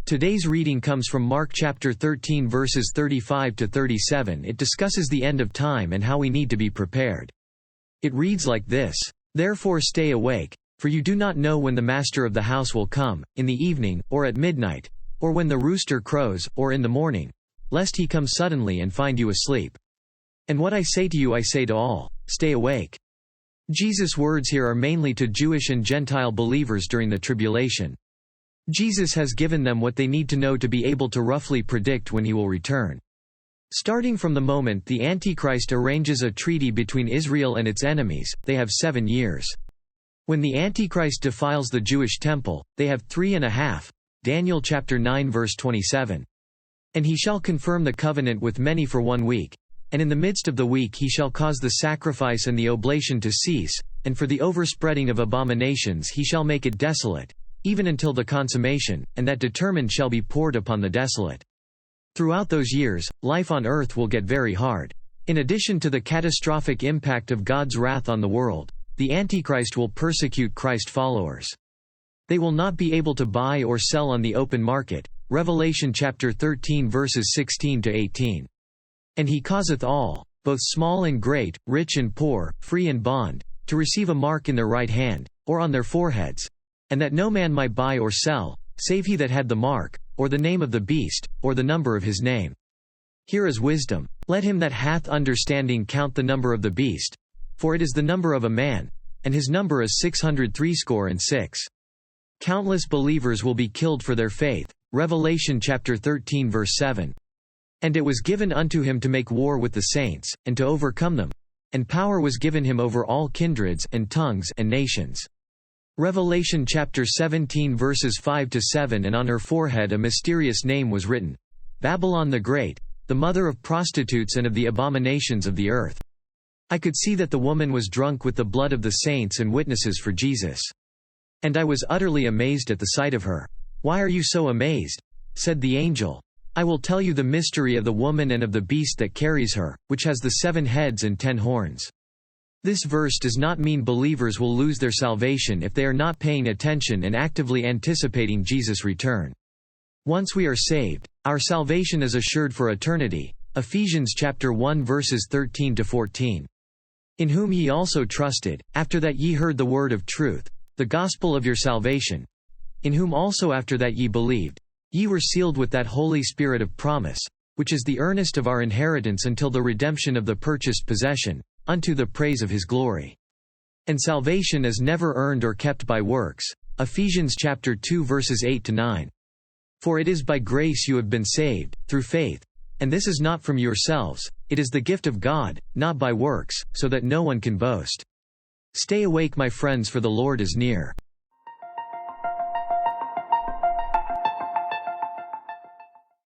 Today's reading comes from Mark chapter 13 verses 35 to 37. It discusses the end of time and how we need to be prepared. It reads like this: "Therefore stay awake, for you do not know when the master of the house will come, in the evening, or at midnight, or when the rooster crows, or in the morning, lest he come suddenly and find you asleep. And what I say to you I say to all, stay awake." Jesus' words here are mainly to Jewish and Gentile believers during the tribulation. Jesus has given them what they need to know to be able to roughly predict when he will return. Starting from the moment the Antichrist arranges a treaty between Israel and its enemies, they have 7 years. When the Antichrist defiles the Jewish temple, they have 3.5. Daniel chapter 9 verse 27. "And he shall confirm the covenant with many for 1 week. And in the midst of the week he shall cause the sacrifice and the oblation to cease, and for the overspreading of abominations he shall make it desolate, even until the consummation, and that determined shall be poured upon the desolate." Throughout those years, life on earth will get very hard. In addition to the catastrophic impact of God's wrath on the world, the Antichrist will persecute Christ followers. They will not be able to buy or sell on the open market. Revelation chapter 13 verses 16 to 18. "And he causeth all, both small and great, rich and poor, free and bond, to receive a mark in their right hand, or on their foreheads, and that no man might buy or sell, save he that had the mark, or the name of the beast, or the number of his name. Here is wisdom. Let him that hath understanding count the number of the beast, for it is the number of a man, and his number is 666. Countless believers will be killed for their faith. Revelation chapter 13 verse 7. "And it was given unto him to make war with the saints, and to overcome them. And power was given him over all kindreds, and tongues, and nations." Revelation chapter 17 verses 5 to 7. "And on her forehead a mysterious name was written, Babylon the Great, the mother of prostitutes and of the abominations of the earth. I could see that the woman was drunk with the blood of the saints and witnesses for Jesus. And I was utterly amazed at the sight of her. 'Why are you so amazed?' said the angel. 'I will tell you the mystery of the woman and of the beast that carries her, which has the 7 heads and 10 horns. This verse does not mean believers will lose their salvation if they are not paying attention and actively anticipating Jesus' return. Once we are saved, our salvation is assured for eternity. Ephesians chapter 1 verses 13 to 14. "In whom ye also trusted, after that ye heard the word of truth, the gospel of your salvation. In whom also after that ye believed, ye were sealed with that Holy Spirit of promise, which is the earnest of our inheritance until the redemption of the purchased possession, unto the praise of his glory. And salvation is never earned or kept by works." Ephesians chapter 2 verses 8 to 9. "For it is by grace you have been saved, through faith. And this is not from yourselves, it is the gift of God, not by works, so that no one can boast. Stay awake my friends, for the Lord is near."